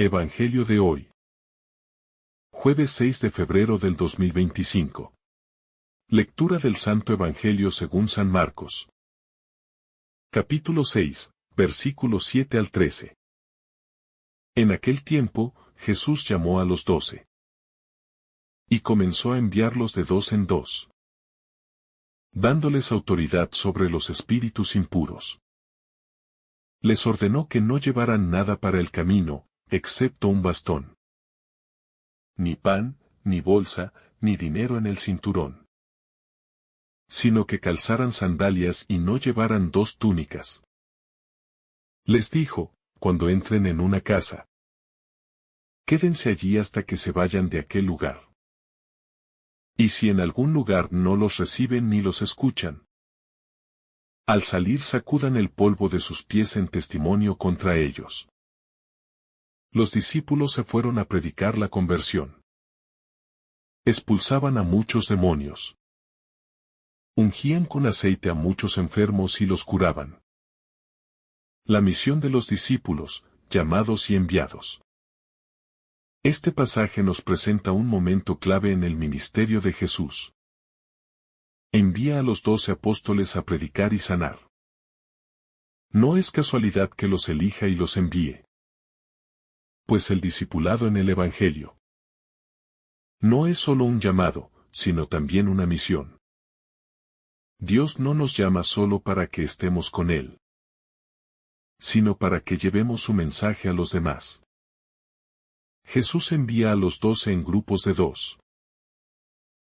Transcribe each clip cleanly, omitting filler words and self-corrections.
Evangelio de hoy. Jueves 6 de febrero del 2025. Lectura del Santo Evangelio según San Marcos. Capítulo 6, versículos 7 al 13. En aquel tiempo, Jesús llamó a los 12. Y comenzó a enviarlos de dos en dos, dándoles autoridad sobre los espíritus impuros. Les ordenó que no llevaran nada para el camino, excepto un bastón. Ni pan, ni bolsa, ni dinero en el cinturón. Sino que calzaran sandalias y no llevaran dos túnicas. Les dijo, cuando entren en una casa, quédense allí hasta que se vayan de aquel lugar. Y si en algún lugar no los reciben ni los escuchan, al salir sacudan el polvo de sus pies en testimonio contra ellos. Los discípulos se fueron a predicar la conversión. Expulsaban a muchos demonios. Ungían con aceite a muchos enfermos y los curaban. La misión de los discípulos, llamados y enviados. Este pasaje nos presenta un momento clave en el ministerio de Jesús. Envía a los 12 apóstoles a predicar y sanar. No es casualidad que los elija y los envíe. Pues el discipulado en el Evangelio no es solo un llamado, sino también una misión. Dios no nos llama solo para que estemos con Él, sino para que llevemos su mensaje a los demás. Jesús envía a los 12 en grupos de dos.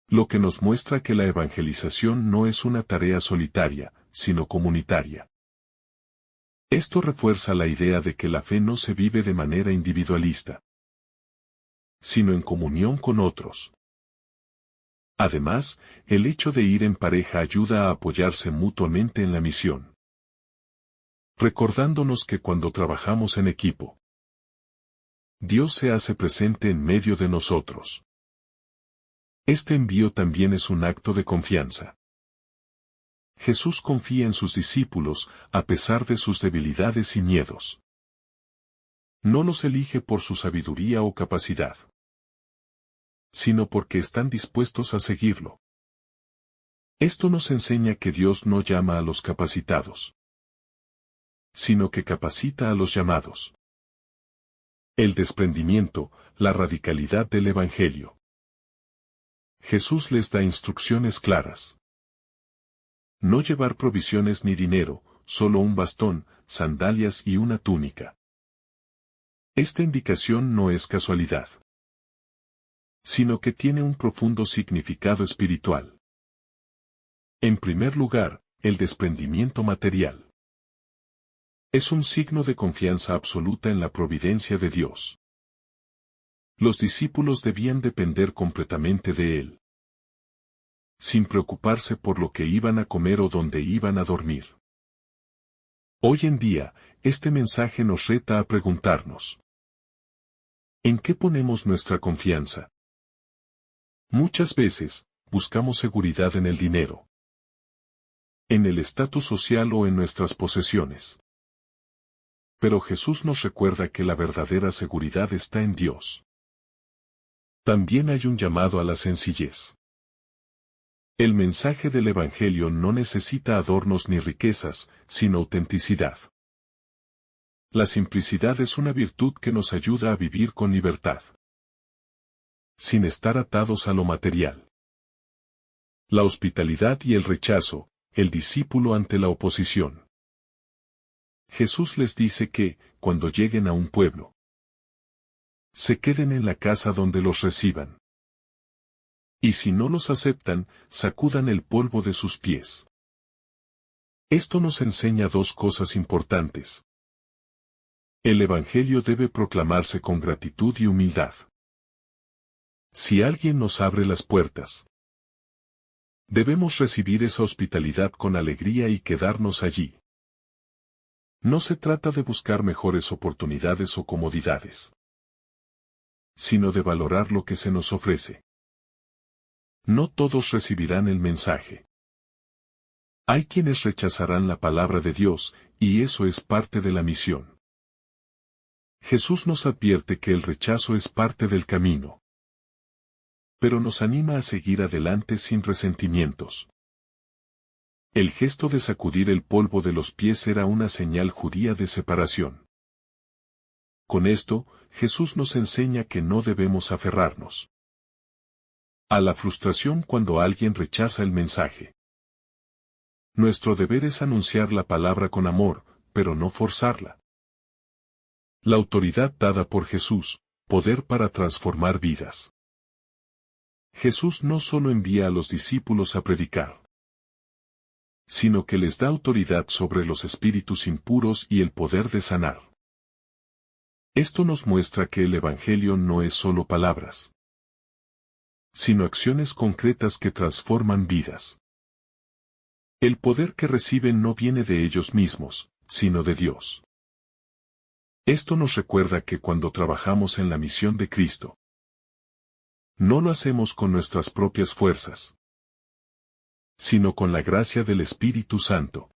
Lo que nos muestra que la evangelización no es una tarea solitaria, sino comunitaria. Esto refuerza la idea de que la fe no se vive de manera individualista, sino en comunión con otros. Además, el hecho de ir en pareja ayuda a apoyarse mutuamente en la misión, recordándonos que cuando trabajamos en equipo, Dios se hace presente en medio de nosotros. Este envío también es un acto de confianza. Jesús confía en sus discípulos, a pesar de sus debilidades y miedos. No los elige por su sabiduría o capacidad, sino porque están dispuestos a seguirlo. Esto nos enseña que Dios no llama a los capacitados, sino que capacita a los llamados. El desprendimiento, la radicalidad del Evangelio. Jesús les da instrucciones claras. No llevar provisiones ni dinero, solo un bastón, sandalias y una túnica. Esta indicación no es casualidad, sino que tiene un profundo significado espiritual. En primer lugar, el desprendimiento material. Es un signo de confianza absoluta en la providencia de Dios. Los discípulos debían depender completamente de Él, sin preocuparse por lo que iban a comer o dónde iban a dormir. Hoy en día, este mensaje nos reta a preguntarnos: ¿en qué ponemos nuestra confianza? Muchas veces, buscamos seguridad en el dinero, en el estatus social o en nuestras posesiones. Pero Jesús nos recuerda que la verdadera seguridad está en Dios. También hay un llamado a la sencillez. El mensaje del Evangelio no necesita adornos ni riquezas, sino autenticidad. La simplicidad es una virtud que nos ayuda a vivir con libertad, sin estar atados a lo material. La hospitalidad y el rechazo, el discípulo ante la oposición. Jesús les dice que, cuando lleguen a un pueblo, se queden en la casa donde los reciban. Y si no los aceptan, sacudan el polvo de sus pies. Esto nos enseña dos cosas importantes. El Evangelio debe proclamarse con gratitud y humildad. Si alguien nos abre las puertas, debemos recibir esa hospitalidad con alegría y quedarnos allí. No se trata de buscar mejores oportunidades o comodidades, sino de valorar lo que se nos ofrece. No todos recibirán el mensaje. Hay quienes rechazarán la palabra de Dios, y eso es parte de la misión. Jesús nos advierte que el rechazo es parte del camino, pero nos anima a seguir adelante sin resentimientos. El gesto de sacudir el polvo de los pies era una señal judía de separación. Con esto, Jesús nos enseña que no debemos aferrarnos a la frustración cuando alguien rechaza el mensaje. Nuestro deber es anunciar la palabra con amor, pero no forzarla. La autoridad dada por Jesús, poder para transformar vidas. Jesús no solo envía a los discípulos a predicar, sino que les da autoridad sobre los espíritus impuros y el poder de sanar. Esto nos muestra que el Evangelio no es solo palabras, sino acciones concretas que transforman vidas. El poder que reciben no viene de ellos mismos, sino de Dios. Esto nos recuerda que cuando trabajamos en la misión de Cristo, no lo hacemos con nuestras propias fuerzas, sino con la gracia del Espíritu Santo.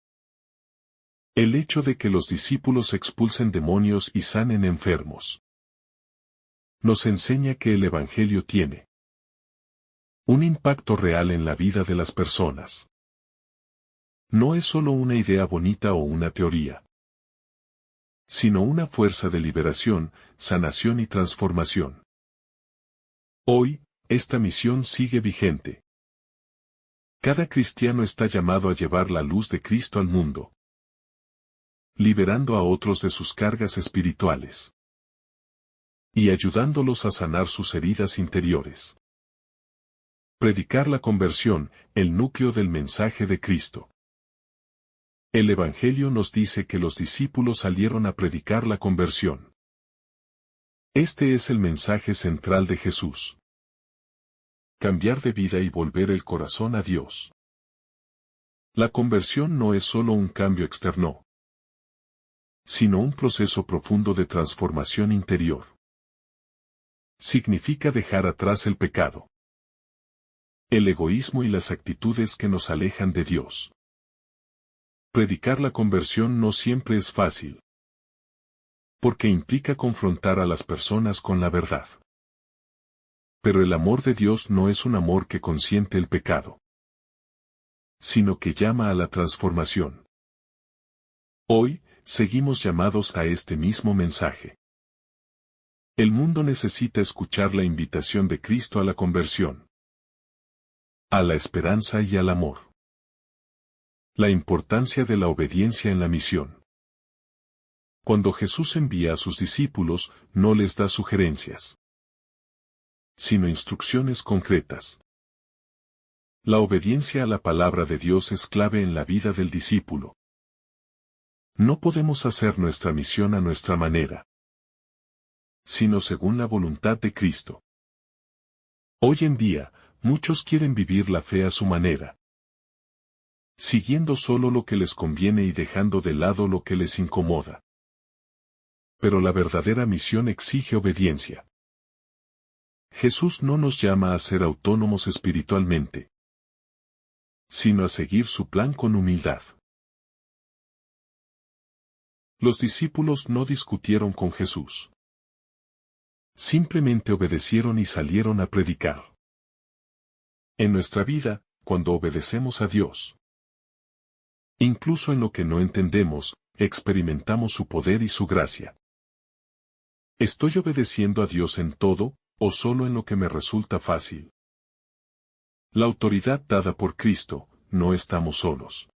El hecho de que los discípulos expulsen demonios y sanen enfermos nos enseña que el Evangelio tiene un impacto real en la vida de las personas. No es solo una idea bonita o una teoría, sino una fuerza de liberación, sanación y transformación. Hoy, esta misión sigue vigente. Cada cristiano está llamado a llevar la luz de Cristo al mundo, liberando a otros de sus cargas espirituales y ayudándolos a sanar sus heridas interiores. Predicar la conversión, el núcleo del mensaje de Cristo. El Evangelio nos dice que los discípulos salieron a predicar la conversión. Este es el mensaje central de Jesús. Cambiar de vida y volver el corazón a Dios. La conversión no es solo un cambio externo, sino un proceso profundo de transformación interior. Significa dejar atrás el pecado, el egoísmo y las actitudes que nos alejan de Dios. Predicar la conversión no siempre es fácil, porque implica confrontar a las personas con la verdad. Pero el amor de Dios no es un amor que consiente el pecado, sino que llama a la transformación. Hoy, seguimos llamados a este mismo mensaje. El mundo necesita escuchar la invitación de Cristo a la conversión, a la esperanza y al amor. La importancia de la obediencia en la misión. Cuando Jesús envía a sus discípulos, no les da sugerencias, sino instrucciones concretas. La obediencia a la palabra de Dios es clave en la vida del discípulo. No podemos hacer nuestra misión a nuestra manera, sino según la voluntad de Cristo. Hoy en día, muchos quieren vivir la fe a su manera, siguiendo solo lo que les conviene y dejando de lado lo que les incomoda. Pero la verdadera misión exige obediencia. Jesús no nos llama a ser autónomos espiritualmente, sino a seguir su plan con humildad. Los discípulos no discutieron con Jesús. Simplemente obedecieron y salieron a predicar. En nuestra vida, cuando obedecemos a Dios, incluso en lo que no entendemos, experimentamos su poder y su gracia. ¿Estoy obedeciendo a Dios en todo, o solo en lo que me resulta fácil? La autoridad dada por Cristo, no estamos solos.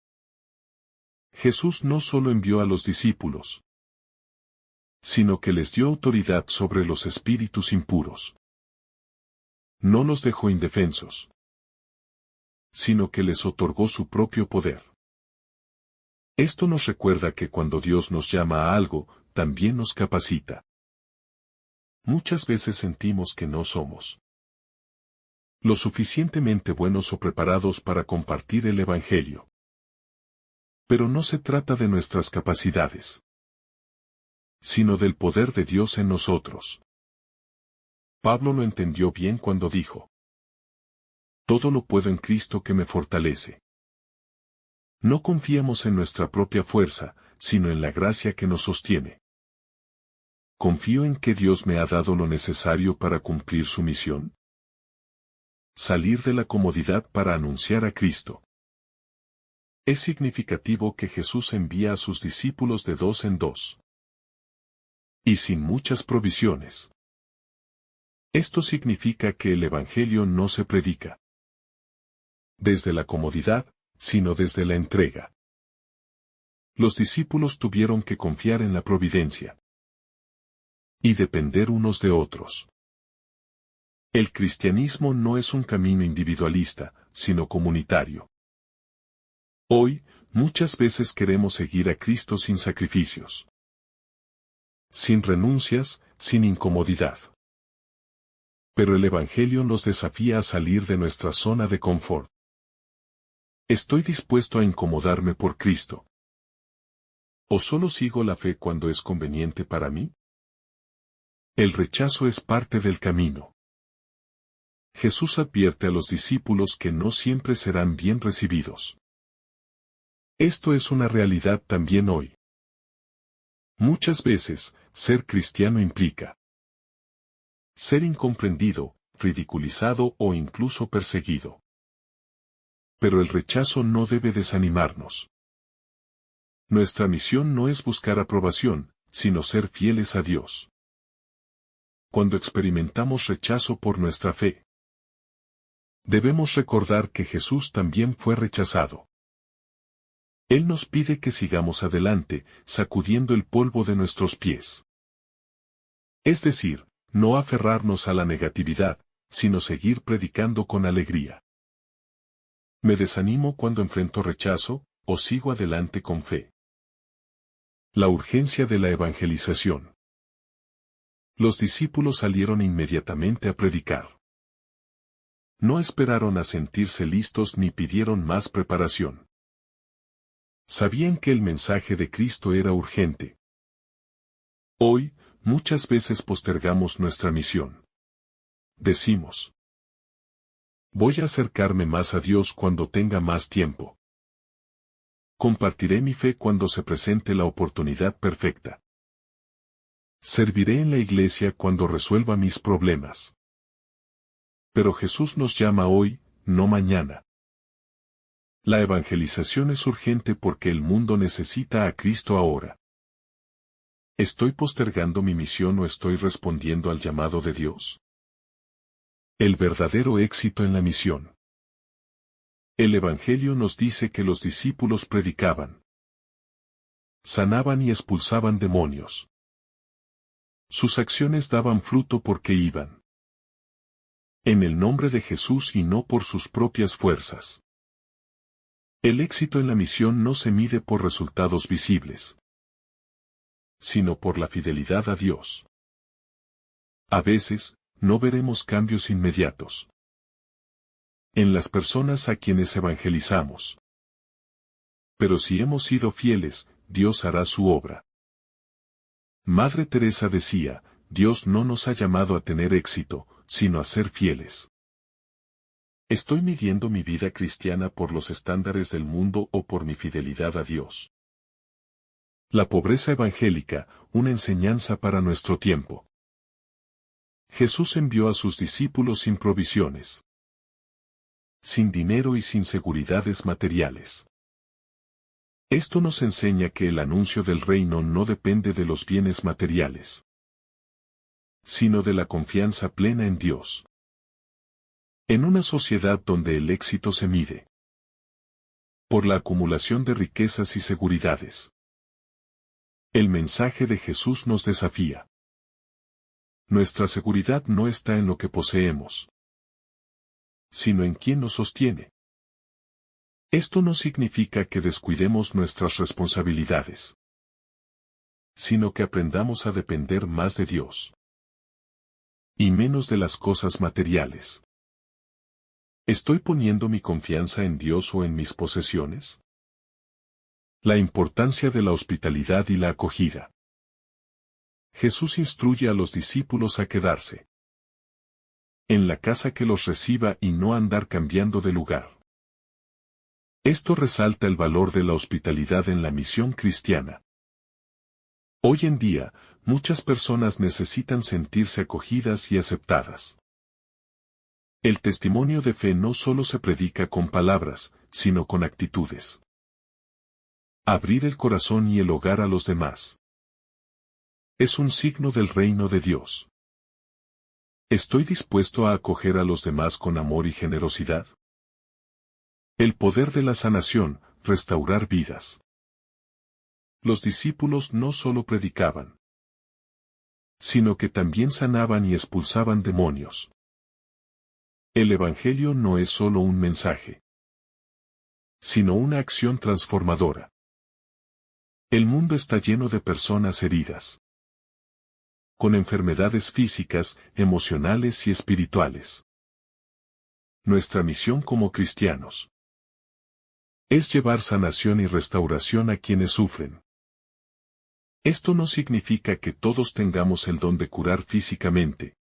Jesús no solo envió a los discípulos, sino que les dio autoridad sobre los espíritus impuros. No los dejó indefensos, sino que les otorgó su propio poder. Esto nos recuerda que cuando Dios nos llama a algo, también nos capacita. Muchas veces sentimos que no somos lo suficientemente buenos o preparados para compartir el Evangelio. Pero no se trata de nuestras capacidades, sino del poder de Dios en nosotros. Pablo lo entendió bien cuando dijo: todo lo puedo en Cristo que me fortalece. No confiamos en nuestra propia fuerza, sino en la gracia que nos sostiene. ¿Confío en que Dios me ha dado lo necesario para cumplir su misión? Salir de la comodidad para anunciar a Cristo. Es significativo que Jesús envía a sus discípulos de 2 en 2. Y sin muchas provisiones. Esto significa que el Evangelio no se predica desde la comodidad, sino desde la entrega. Los discípulos tuvieron que confiar en la providencia y depender unos de otros. El cristianismo no es un camino individualista, sino comunitario. Hoy, muchas veces queremos seguir a Cristo sin sacrificios, sin renuncias, sin incomodidad. Pero el Evangelio nos desafía a salir de nuestra zona de confort. ¿Estoy dispuesto a incomodarme por Cristo? ¿O solo sigo la fe cuando es conveniente para mí? El rechazo es parte del camino. Jesús advierte a los discípulos que no siempre serán bien recibidos. Esto es una realidad también hoy. Muchas veces, ser cristiano implica ser incomprendido, ridiculizado o incluso perseguido. Pero el rechazo no debe desanimarnos. Nuestra misión no es buscar aprobación, sino ser fieles a Dios. Cuando experimentamos rechazo por nuestra fe, debemos recordar que Jesús también fue rechazado. Él nos pide que sigamos adelante, sacudiendo el polvo de nuestros pies. Es decir, no aferrarnos a la negatividad, sino seguir predicando con alegría. ¿Me desanimo cuando enfrento rechazo, o sigo adelante con fe? La urgencia de la evangelización. Los discípulos salieron inmediatamente a predicar. No esperaron a sentirse listos ni pidieron más preparación. Sabían que el mensaje de Cristo era urgente. Hoy, muchas veces postergamos nuestra misión. Decimos: voy a acercarme más a Dios cuando tenga más tiempo. Compartiré mi fe cuando se presente la oportunidad perfecta. Serviré en la iglesia cuando resuelva mis problemas. Pero Jesús nos llama hoy, no mañana. La evangelización es urgente porque el mundo necesita a Cristo ahora. ¿Estoy postergando mi misión o estoy respondiendo al llamado de Dios? El verdadero éxito en la misión. El Evangelio nos dice que los discípulos predicaban, sanaban y expulsaban demonios. Sus acciones daban fruto porque iban en el nombre de Jesús y no por sus propias fuerzas. El éxito en la misión no se mide por resultados visibles, sino por la fidelidad a Dios. A veces, no veremos cambios inmediatos en las personas a quienes evangelizamos. Pero si hemos sido fieles, Dios hará su obra. Madre Teresa decía: Dios no nos ha llamado a tener éxito, sino a ser fieles. ¿Estoy midiendo mi vida cristiana por los estándares del mundo o por mi fidelidad a Dios? La pobreza evangélica, una enseñanza para nuestro tiempo. Jesús envió a sus discípulos sin provisiones, sin dinero y sin seguridades materiales. Esto nos enseña que el anuncio del reino no depende de los bienes materiales, sino de la confianza plena en Dios. En una sociedad donde el éxito se mide por la acumulación de riquezas y seguridades, el mensaje de Jesús nos desafía. Nuestra seguridad no está en lo que poseemos, sino en quien nos sostiene. Esto no significa que descuidemos nuestras responsabilidades, sino que aprendamos a depender más de Dios y menos de las cosas materiales. ¿Estoy poniendo mi confianza en Dios o en mis posesiones? La importancia de la hospitalidad y la acogida. Jesús instruye a los discípulos a quedarse en la casa que los reciba y no andar cambiando de lugar. Esto resalta el valor de la hospitalidad en la misión cristiana. Hoy en día, Muchas personas necesitan sentirse acogidas y aceptadas. El testimonio de fe no solo se predica con palabras, sino con actitudes. Abrir el corazón y el hogar a los demás es un signo del reino de Dios. ¿Estoy dispuesto a acoger a los demás con amor y generosidad? El poder de la sanación, restaurar vidas. Los discípulos no solo predicaban, sino que también sanaban y expulsaban demonios. El Evangelio no es solo un mensaje, sino una acción transformadora. El mundo está lleno de personas heridas, con enfermedades físicas, emocionales y espirituales. Nuestra misión como cristianos es llevar sanación y restauración a quienes sufren. Esto no significa que todos tengamos el don de curar físicamente,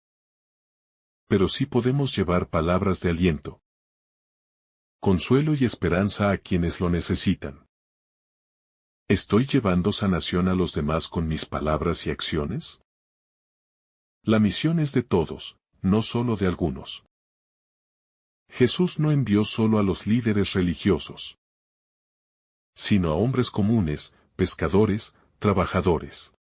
pero sí podemos llevar palabras de aliento, consuelo y esperanza a quienes lo necesitan. ¿Estoy llevando sanación a los demás con mis palabras y acciones? La misión es de todos, no solo de algunos. Jesús no envió solo a los líderes religiosos, sino a hombres comunes, pescadores, trabajadores.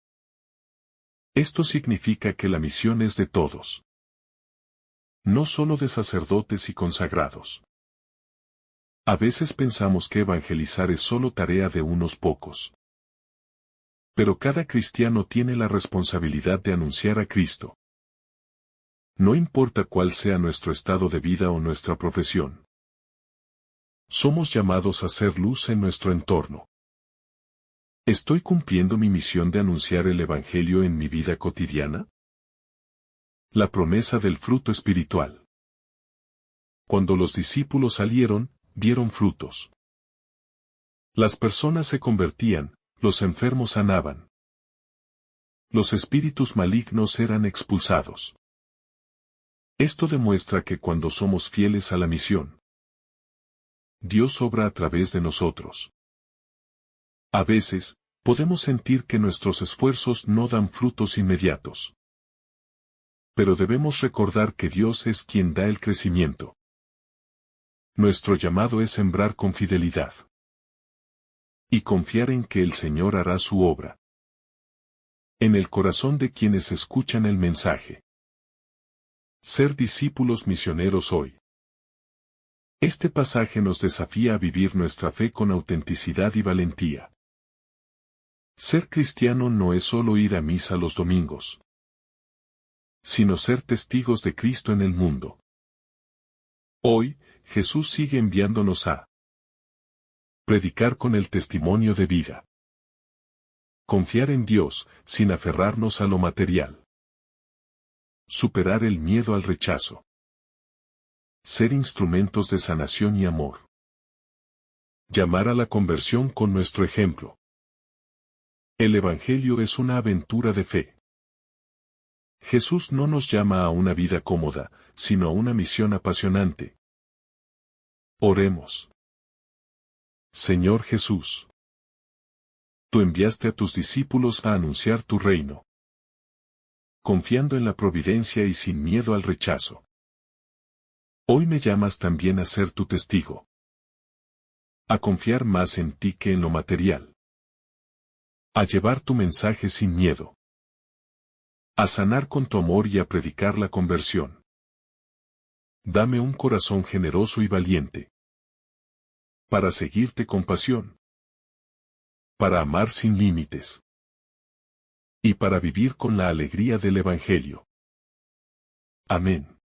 Esto significa que la misión es de todos, no solo de sacerdotes y consagrados. A veces pensamos que evangelizar es solo tarea de unos pocos. Pero cada cristiano tiene la responsabilidad de anunciar a Cristo. No importa cuál sea nuestro estado de vida o nuestra profesión. Somos llamados a ser luz en nuestro entorno. ¿Estoy cumpliendo mi misión de anunciar el Evangelio en mi vida cotidiana? La promesa del fruto espiritual. Cuando los discípulos salieron, vieron frutos. Las personas se convertían, los enfermos sanaban. Los espíritus malignos eran expulsados. Esto demuestra que cuando somos fieles a la misión, Dios obra a través de nosotros. A veces, podemos sentir que nuestros esfuerzos no dan frutos inmediatos. Pero debemos recordar que Dios es quien da el crecimiento. Nuestro llamado es sembrar con fidelidad y confiar en que el Señor hará su obra en el corazón de quienes escuchan el mensaje. Ser discípulos misioneros hoy. Este pasaje nos desafía a vivir nuestra fe con autenticidad y valentía. Ser cristiano no es solo ir a misa los domingos, sino ser testigos de Cristo en el mundo. Hoy, Jesús sigue enviándonos a predicar con el testimonio de vida. Confiar en Dios, sin aferrarnos a lo material. Superar el miedo al rechazo. Ser instrumentos de sanación y amor. Llamar a la conversión con nuestro ejemplo. El Evangelio es una aventura de fe. Jesús no nos llama a una vida cómoda, sino a una misión apasionante. Oremos. Señor Jesús, tú enviaste a tus discípulos a anunciar tu reino, confiando en la providencia y sin miedo al rechazo. Hoy me llamas también a ser tu testigo, a confiar más en ti que en lo material, a llevar tu mensaje sin miedo, a sanar con tu amor y a predicar la conversión. Dame un corazón generoso y valiente, para seguirte con pasión, para amar sin límites, y para vivir con la alegría del Evangelio. Amén.